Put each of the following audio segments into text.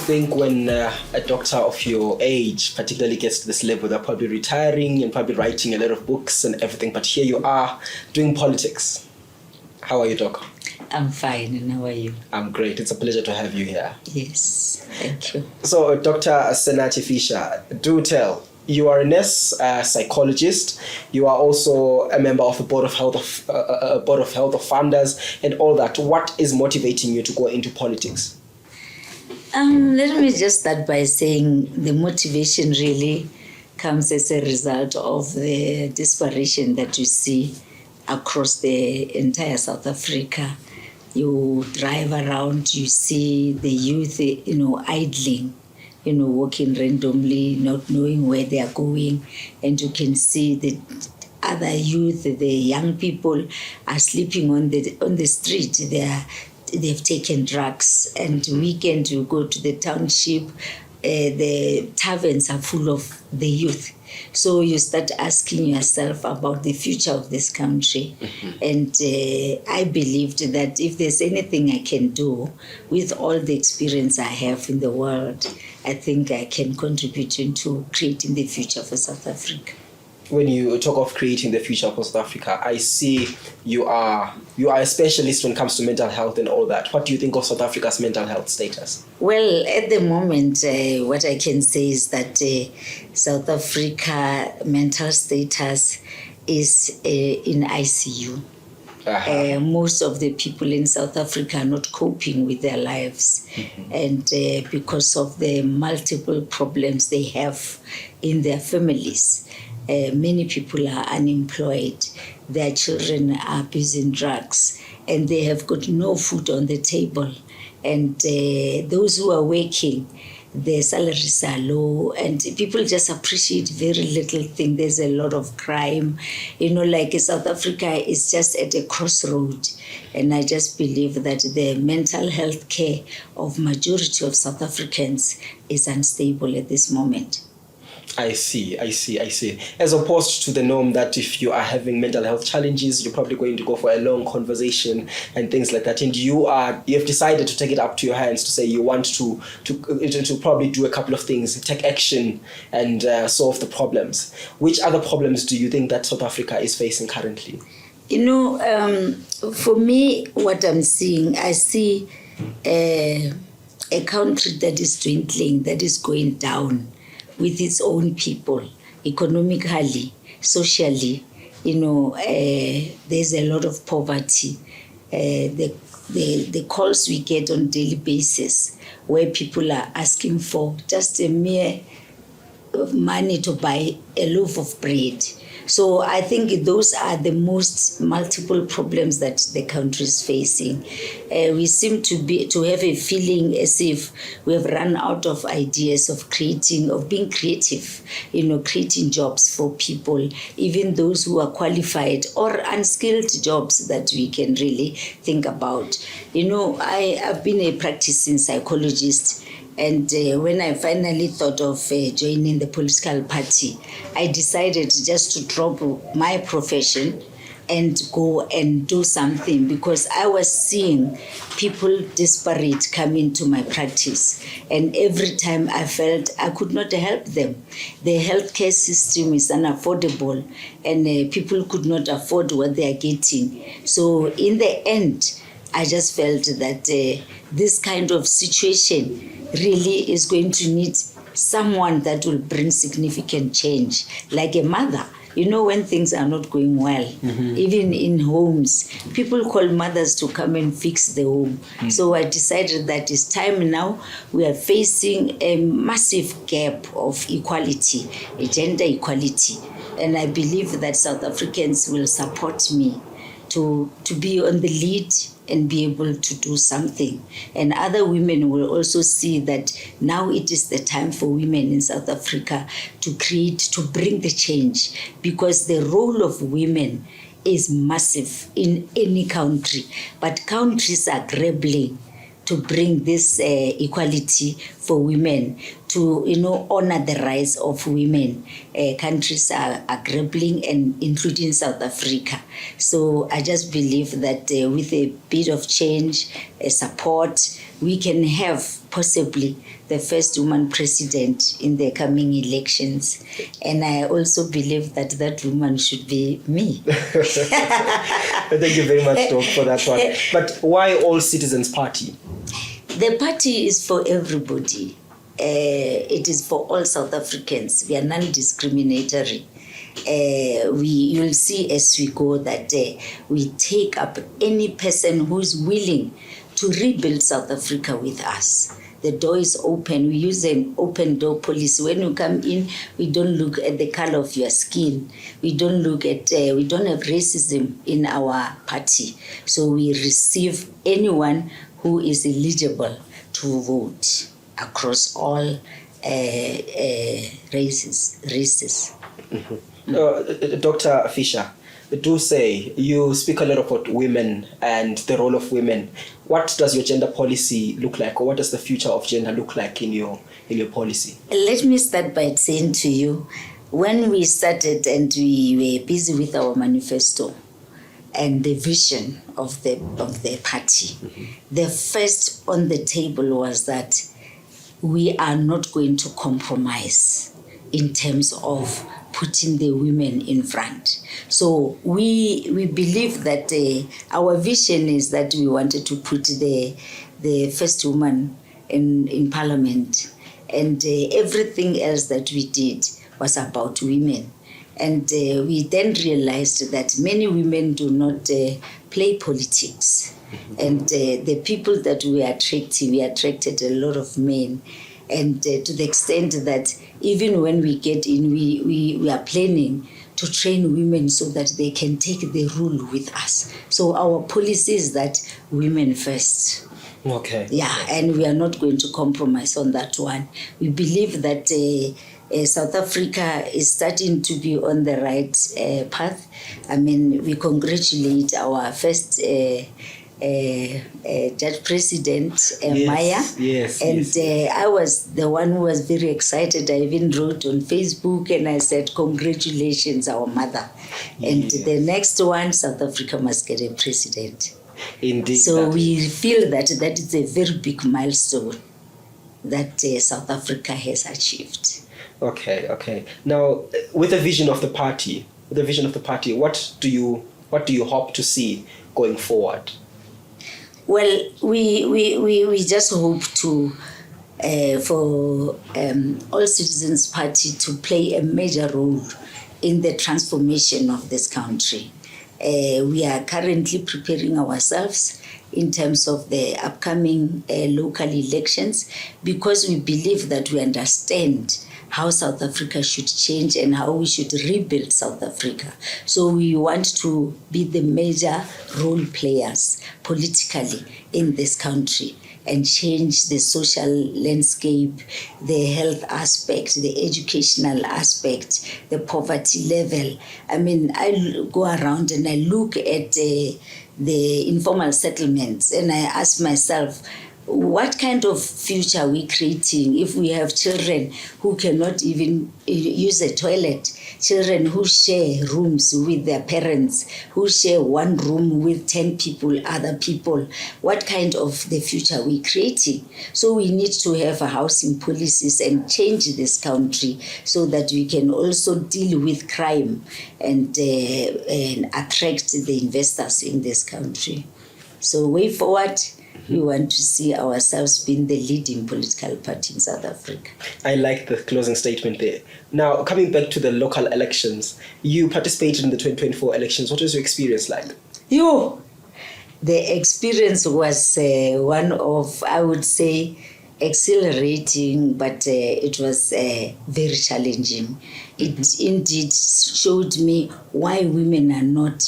think when a doctor of your age particularly gets to this level, they're probably retiring and probably writing a lot of books and everything, but here you are doing politics. How are you, Doc? I'm fine, and how are you? I'm great. It's a pleasure to have you here. Yes, thank you. So, Dr. Senathi Fisha, do tell. You are a nurse, psychologist. You are also a member of the board of health of funders and all that. What is motivating you to go into politics? Let me just start by saying the motivation really comes as a result of the desperation that you see across the entire South Africa. You drive around, you see the youth, idling, walking randomly, not knowing where they are going. And you can see the other youth, the young people are sleeping on the street. They've taken drugs. And weekend you go to the township, the taverns are full of the youth. So you start asking yourself about the future of this country. Mm-hmm. And I believed that if there's anything I can do with all the experience I have in the world, I think I can contribute into creating the future for South Africa. When you talk of creating the future for South Africa, I see you are a specialist when it comes to mental health and all that. What do you think of South Africa's mental health status? Well, at the moment, what I can say is that South Africa mental status is in ICU. Uh-huh. Most of the people in South Africa are not coping with their lives. Mm-hmm. And because of the multiple problems they have in their families. Many people are unemployed, their children are abusing drugs, and they have got no food on the table. And those who are working, their salaries are low, and people just appreciate very little thing. There's a lot of crime. Like South Africa is just at a crossroad. And I just believe that the mental health care of majority of South Africans is unstable at this moment. I see. As opposed to the norm that if you are having mental health challenges, you're probably going to go for a long conversation and things like that. And you have decided to take it up to your hands to say you want to probably do a couple of things, take action and solve the problems. Which other problems do you think that South Africa is facing currently? For me, what I'm seeing, I see a country that is dwindling, that is going down with its own people, economically, socially. There's a lot of poverty. The calls we get on a daily basis where people are asking for just a mere money to buy a loaf of bread. So I think those are the most multiple problems that the country is facing. We seem to have a feeling as if we have run out of ideas of being creative, creating jobs for people, even those who are qualified or unskilled jobs that we can really think about. I've been a practicing psychologist. And when I finally thought of joining the political party, I decided just to drop my profession and go and do something, because I was seeing people desperate come into my practice. And every time I felt I could not help them. The healthcare system is unaffordable and people could not afford what they are getting. So in the end, I just felt that this kind of situation really is going to need someone that will bring significant change, like a mother. When things are not going well, mm-hmm. Even in homes, people call mothers to come and fix the home. Mm-hmm. So I decided that it's time now. We are facing a massive gap of equality, gender equality. And I believe that South Africans will support me to be on the lead and be able to do something. And other women will also see that now it is the time for women in South Africa to bring the change, because the role of women is massive in any country. But countries are grappling to bring this equality for women, to honor the rights of women. Countries are grappling, and including South Africa. So I just believe that with a bit of change, support, we can have possibly the first woman president in the coming elections. And I also believe that that woman should be me. Thank you very much, Doc, for that one. But why All Citizens Party? The party is for everybody. It is for all South Africans. We are non-discriminatory. You'll see as we go that we take up any person who is willing to rebuild South Africa with us. The door is open. We use an open door policy. When you come in, we don't look at the color of your skin. We don't look at, we don't have racism in our party. So we receive anyone who is eligible to vote across all races. Mm-hmm. Dr. Fisha, do say you speak a lot about women and the role of women. What does your gender policy look like, or what does the future of gender look like in your policy? Let me start by saying to you, when we started and we were busy with our manifesto and the vision of the party, mm-hmm. the first on the table was that we are not going to compromise in terms of putting the women in front. So we believe that our vision is that we wanted to put the first woman in parliament, and everything else that we did was about women. And we then realized that many women do not play politics. And the people that we attracted a lot of men. And to the extent that even when we get in, we are planning to train women so that they can take the rule with us. So our policy is that women first. Okay. Yeah, and we are not going to compromise on that one. We believe that South Africa is starting to be on the right path. I mean, we congratulate our first Judge President Maya. Yes, and I was the one who was very excited. I even wrote on Facebook and I said, congratulations, our mother. And the next one, South Africa must get a president. Indeed. So we feel that is a very big milestone that South Africa has achieved. Okay. Now, with the vision of the party, what do you hope to see going forward? Well, we just hope to for All Citizens Party to play a major role in the transformation of this country. We are currently preparing ourselves in terms of the upcoming local elections, because we believe that we understand how South Africa should change and how we should rebuild South Africa. So we want to be the major role players politically in this country and change the social landscape, the health aspect, the educational aspect, the poverty level. I mean, I go around and I look at the informal settlements and I ask myself, what kind of future are we creating if we have children who cannot even use a toilet, children who share rooms with their parents, who share one room with 10 people, other people? What kind of the future are we creating? So we need to have a housing policies and change this country so that we can also deal with crime and attract the investors in this country. So way forward, we want to see ourselves being the leading political party in South Africa. I like the closing statement there. Now, coming back to the local elections, you participated in the 2024 elections. What was your experience like? The experience was one of, I would say, exhilarating, but it was very challenging. It indeed showed me why women are not,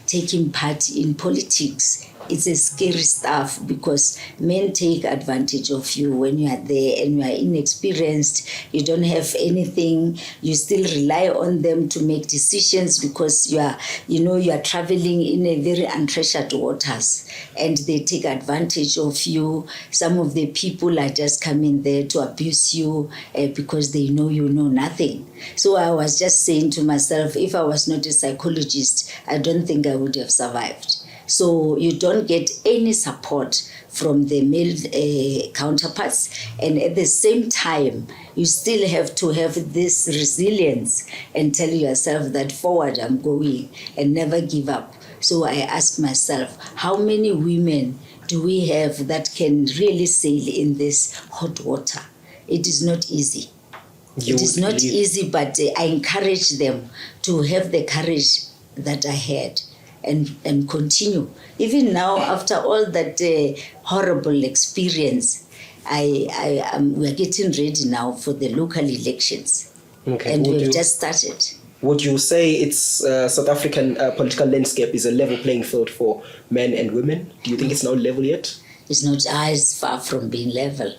taking part in politics. it's a scary stuff because men take advantage of you when you are there and you are inexperienced, you don't have anything, you still rely on them to make decisions because you are traveling in a very untreasured waters and they take advantage of you. Some of the people are just coming there to abuse you because they know you know nothing. So I was just saying to myself, if I was not a psychologist, I don't think I would have survived. So you don't get any support from the male counterparts, and at the same time, you still have to have this resilience and tell yourself that forward I'm going and never give up. So I ask myself, how many women do we have that can really sail in this hot water? It is not easy. It is not easy, but I encourage them to have the courage that I had and continue. Even now, after all that horrible experience, we are getting ready now for the local elections. Okay. And we've just started. Would you say it's South African political landscape is a level playing field for men and women? Do you think it's not level yet? It's not, it's far from being level.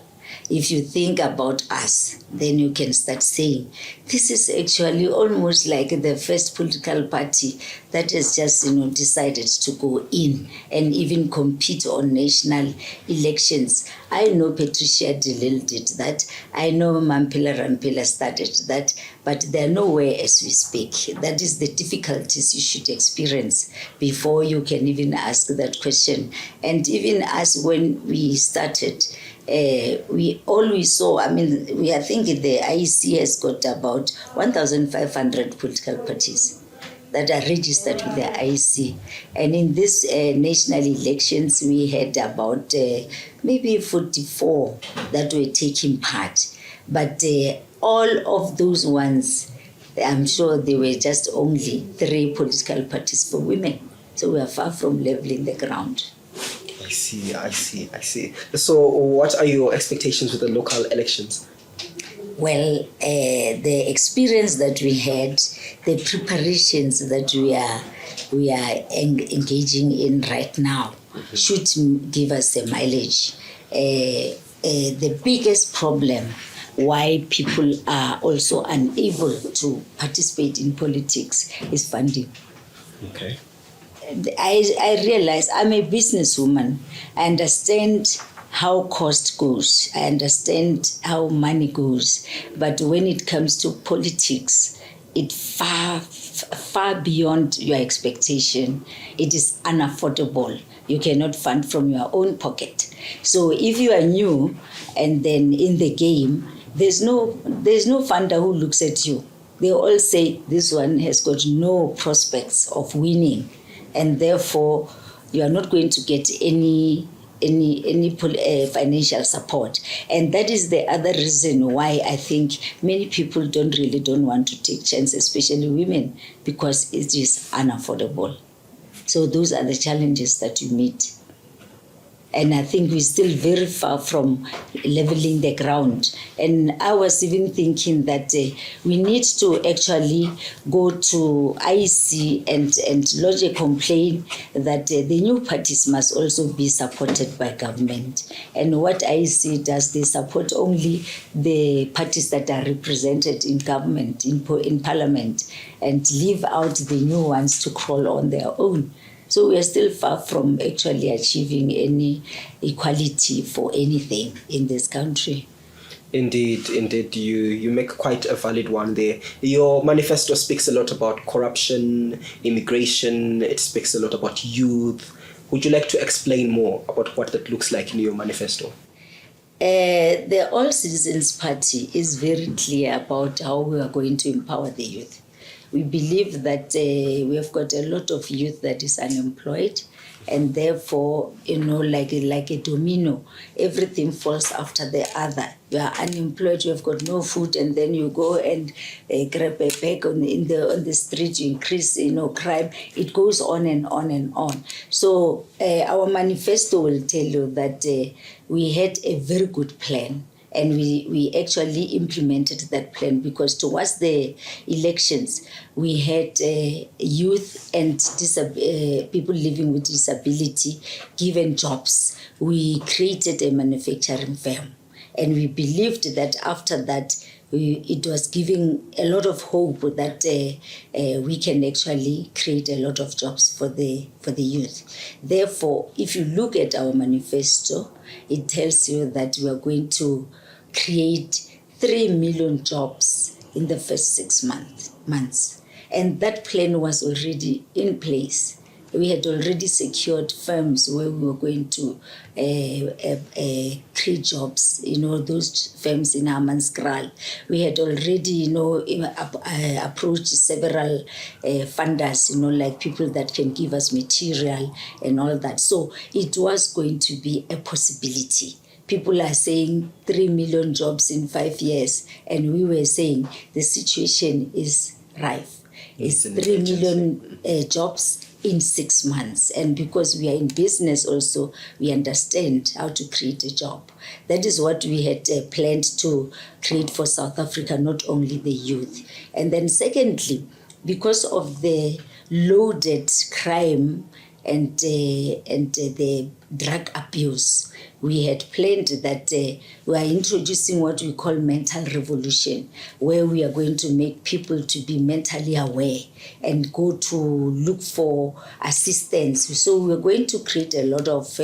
If you think about us, then you can start saying, this is actually almost like the first political party that has just, decided to go in and even compete on national elections. I know Patricia DeLille did that. I know Mampela Rampela started that, but they're nowhere as we speak. That is the difficulties you should experience before you can even ask that question. And even us, when we started, we always saw, we are thinking the IEC has got about 1,500 political parties that are registered with the IEC. And in these national elections, we had about maybe 44 that were taking part. But all of those ones, I'm sure there were just only 3 political parties for women. So we are far from leveling the ground. I see. So what are your expectations with the local elections? Well, the experience that we had, the preparations that we are engaging in right now should give us a mileage. The biggest problem why people are also unable to participate in politics is funding. Okay. I realize I'm a businesswoman. I understand how cost goes. I understand how money goes. But when it comes to politics, it's far beyond your expectation. It is unaffordable. You cannot fund from your own pocket. So if you are new and then in the game, there's no funder who looks at you. They all say this one has got no prospects of winning, and therefore you are not going to get any financial support. And that is the other reason why I think many people don't want to take chances, especially women, because it is unaffordable. So those are the challenges that you meet. And I think we're still very far from leveling the ground. And I was even thinking that we need to actually go to IEC and lodge a complaint that the new parties must also be supported by government. And what IEC does, they support only the parties that are represented in government, in parliament, and leave out the new ones to crawl on their own. So we are still far from actually achieving any equality for anything in this country. Indeed, you make quite a valid one there. Your manifesto speaks a lot about corruption, immigration, it speaks a lot about youth. Would you like to explain more about what that looks like in your manifesto? The All Citizens Party is very clear about how we are going to empower the youth. We believe that we have got a lot of youth that is unemployed, and therefore, like a domino, everything falls after the other. You are unemployed, you have got no food, and then you go and grab a bag on the street, you increase, crime. It goes on and on and on. So our manifesto will tell you that we had a very good plan. And we actually implemented that plan, because towards the elections, we had youth and people living with disability given jobs. We created a manufacturing firm. And we believed that after that, it was giving a lot of hope that we can actually create a lot of jobs for the youth. Therefore, if you look at our manifesto, it tells you that we are going to create 3 million jobs in the first 6 months. And that plan was already in place. We had already secured firms where we were going to create jobs, those firms in Hammanskraal. We had already, approached several funders, like people that can give us material and all that. So it was going to be a possibility. People are saying 3 million jobs in 5 years, and we were saying the situation is rife. It's 3 million jobs in 6 months. And because we are in business also, we understand how to create a job. That is what we had planned to create for South Africa, not only the youth. And then secondly, because of the loaded crime and the drug abuse, we had planned that we are introducing what we call mental revolution, where we are going to make people to be mentally aware and go to look for assistance. So we're going to create a lot of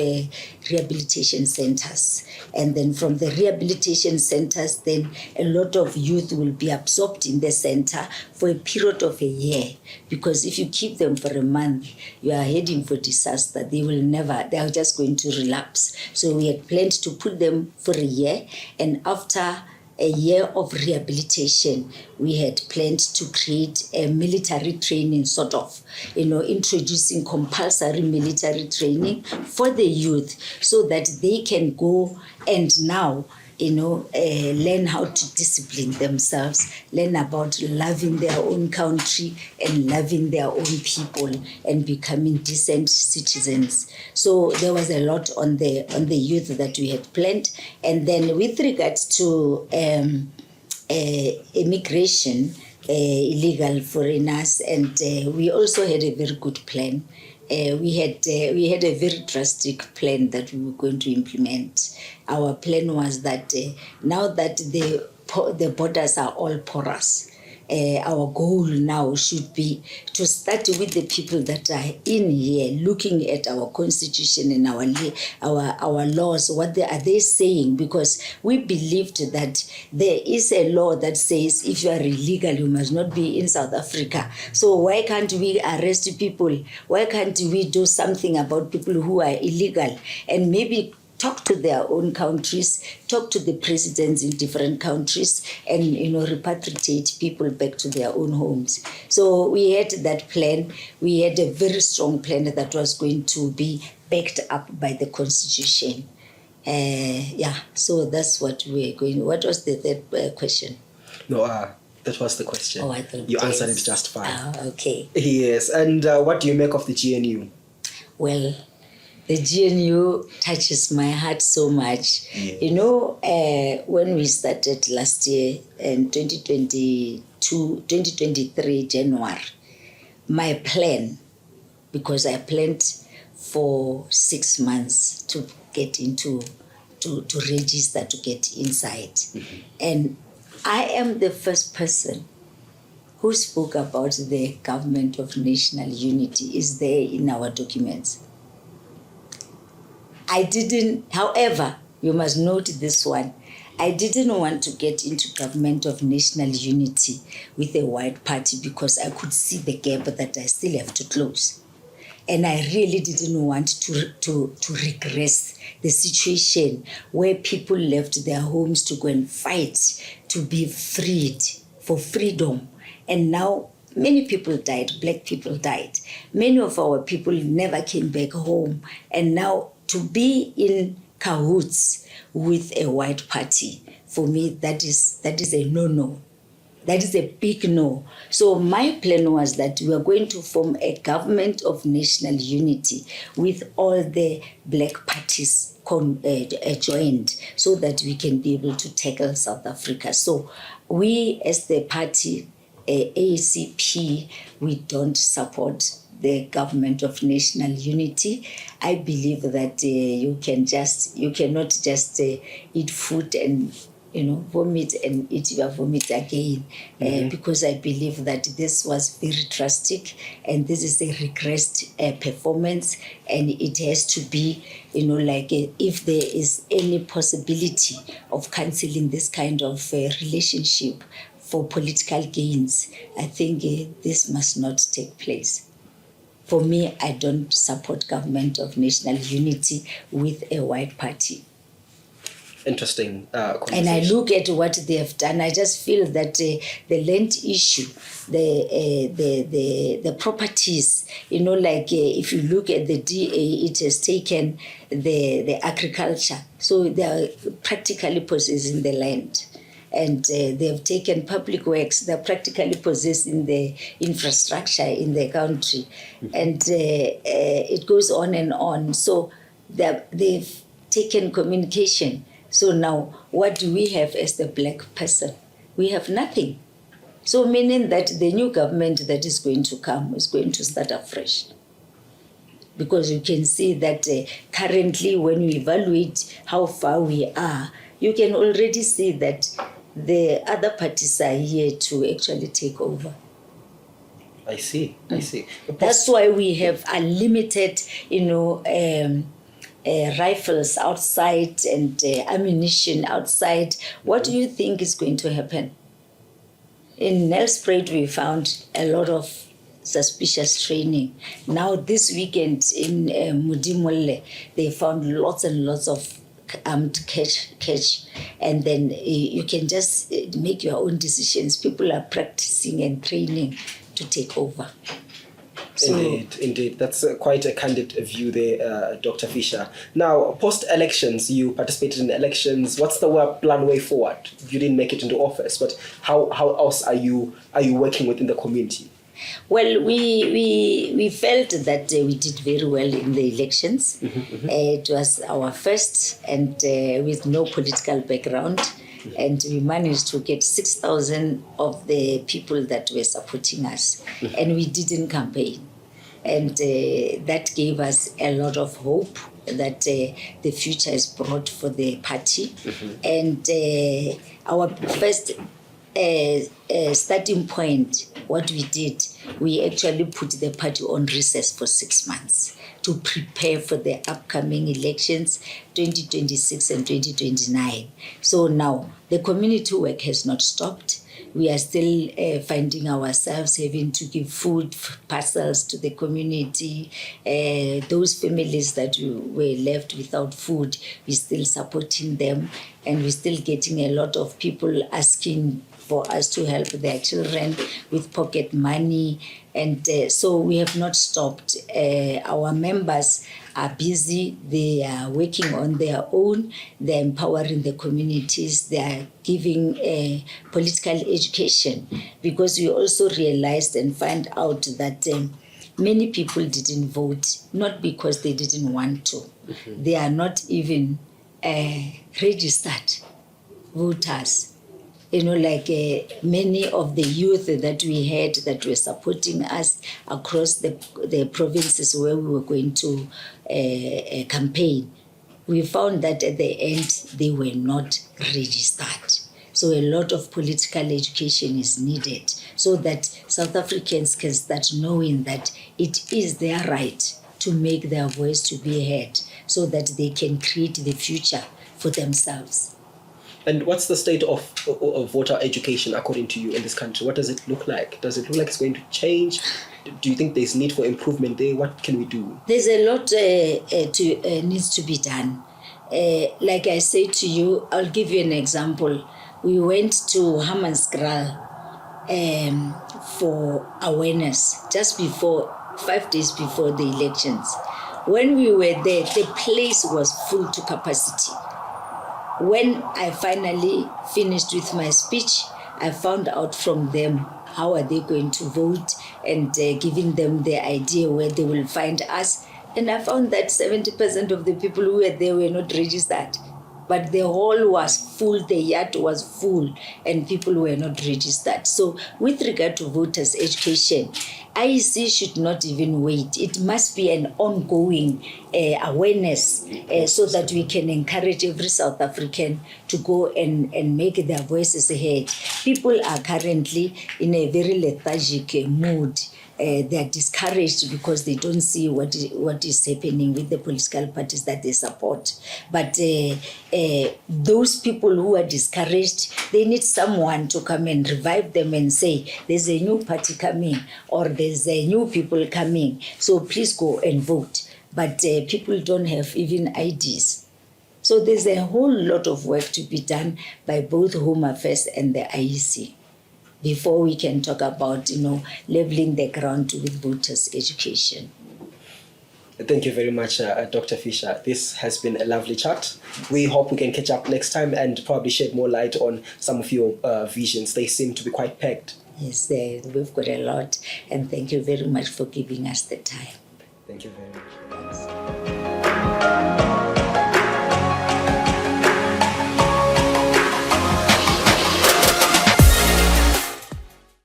rehabilitation centers. And then from the rehabilitation centers, then a lot of youth will be absorbed in the center for a period of a year. Because if you keep them for a month, you are heading for disaster. They are just going to relapse. So we had planned to put them for a year, and after a year of rehabilitation, we had planned to create a military training, sort of, introducing compulsory military training for the youth so that they can go and now learn how to discipline themselves, learn about loving their own country and loving their own people and becoming decent citizens. So there was a lot on the youth that we had planned. And then with regards to immigration, illegal foreigners, and we also had a very good plan. We had a very drastic plan that we were going to implement. Our plan was that now that the borders are all porous, our goal now should be to start with the people that are in here, looking at our constitution and our laws. What are they saying? Because we believed that there is a law that says if you are illegal, you must not be in South Africa. So why can't we arrest people? Why can't we do something about people who are illegal and maybe talk to their own countries, talk to the presidents in different countries, and repatriate people back to their own homes. So we had that plan. We had a very strong plan that was going to be backed up by the constitution. So that's what we're going. What was the third question? No, that was the question. Oh, I thought you answered it just fine. Okay. Yes, and what do you make of the GNU? Well, the GNU touches my heart so much. Yes. When we started last year in 2023 January, my plan, because I planned for 6 months to get into, to register, to get inside. Mm-hmm. And I am the first person who spoke about the government of national unity. Is there in our documents. However, you must note this one. I didn't want to get into government of national unity with a white party because I could see the gap that I still have to close. And I really didn't want to regress the situation where people left their homes to go and fight to be freed, for freedom. And now many people died, black people died. Many of our people never came back home. And now to be in cahoots with a white party, for me, that is a no-no. That is a big no. So my plan was that we are going to form a government of national unity with all the black parties joined, so that we can be able to tackle South Africa. So we as the party, ACP, we don't support the government of national unity. I believe that you cannot just eat food and vomit and eat your vomit again, because I believe that this was very drastic and this is a regressed performance, and it has to be, if there is any possibility of cancelling this kind of relationship for political gains, I think this must not take place. For me, I don't support government of national unity with a white party. Interesting conversation. And I look at what they have done. I just feel that the land issue, the properties, if you look at the DA, it has taken the agriculture. So they are practically possessing the land. And they have taken public works. They're practically possessing the infrastructure in the country. And it goes on and on. So they've taken communication. So now, what do we have as the black person? We have nothing. So meaning that the new government that is going to come is going to start afresh. Because you can see that currently when we evaluate how far we are, you can already see that the other parties are here to actually take over. I see. That's why we have unlimited, rifles outside and ammunition outside. What do you think is going to happen? In Nelspruit, we found a lot of suspicious training. Now this weekend in Mudimolle, they found lots and lots of armed catch, and then you can just make your own decisions. People are practicing and training to take over. So, Indeed. That's quite a candid view there, Dr. Fisha. Now, post-elections, you participated in elections. What's the plan way forward? You didn't make it into office, but how else are you working within the community? Well, we felt that we did very well in the elections. It was our first, and with no political background. And we managed to get 6,000 of the people that were supporting us. And we didn't campaign. And that gave us a lot of hope that the future is brought for the party. And our first starting point, what we did, we actually put the party on recess for 6 months to prepare for the upcoming elections, 2026 and 2029. So now the community work has not stopped. We are still finding ourselves having to give food parcels to the community. Those families that were left without food, we're still supporting them, and we're still getting a lot of people asking for us to help their children with pocket money. And so we have not stopped. Our members are busy. They are working on their own. They're empowering the communities. They are giving political education, because we also realized and find out that many people didn't vote, not because they didn't want to. They are not even registered voters. Many of the youth that we had that were supporting us across the provinces where we were going to campaign, we found that at the end they were not registered. So a lot of political education is needed so that South Africans can start knowing that it is their right to make their voice to be heard, so that they can create the future for themselves. And what's the state of voter education according to you in this country? What does it look like? Does it look like it's going to change? Do you think there's need for improvement there? What can we do? There's a lot needs to be done. Like I said to you, I'll give you an example. We went to Hammanskraal for awareness just 5 days before the elections. When we were there, the place was full to capacity. When I finally finished with my speech, I found out from them how are they going to vote, and giving them the idea where they will find us. And I found that 70% of the people who were there were not registered. But the hall was full, the yard was full, and people were not registered. So with regard to voters' education, IEC should not even wait. It must be an ongoing awareness so that we can encourage every South African to go and make their voices heard. People are currently in a very lethargic mood. They are discouraged because they don't see what is happening with the political parties that they support. But those people who are discouraged, they need someone to come and revive them and say, there's a new party coming, or there's a new people coming, so please go and vote. But people don't have even IDs. So there's a whole lot of work to be done by both Home Affairs and the IEC before we can talk about, leveling the ground with voters' education. Thank you very much, Dr. Fisha. This has been a lovely chat. We hope we can catch up next time and probably shed more light on some of your visions. They seem to be quite packed. Yes, we've got a lot. And thank you very much for giving us the time. Thank you very much.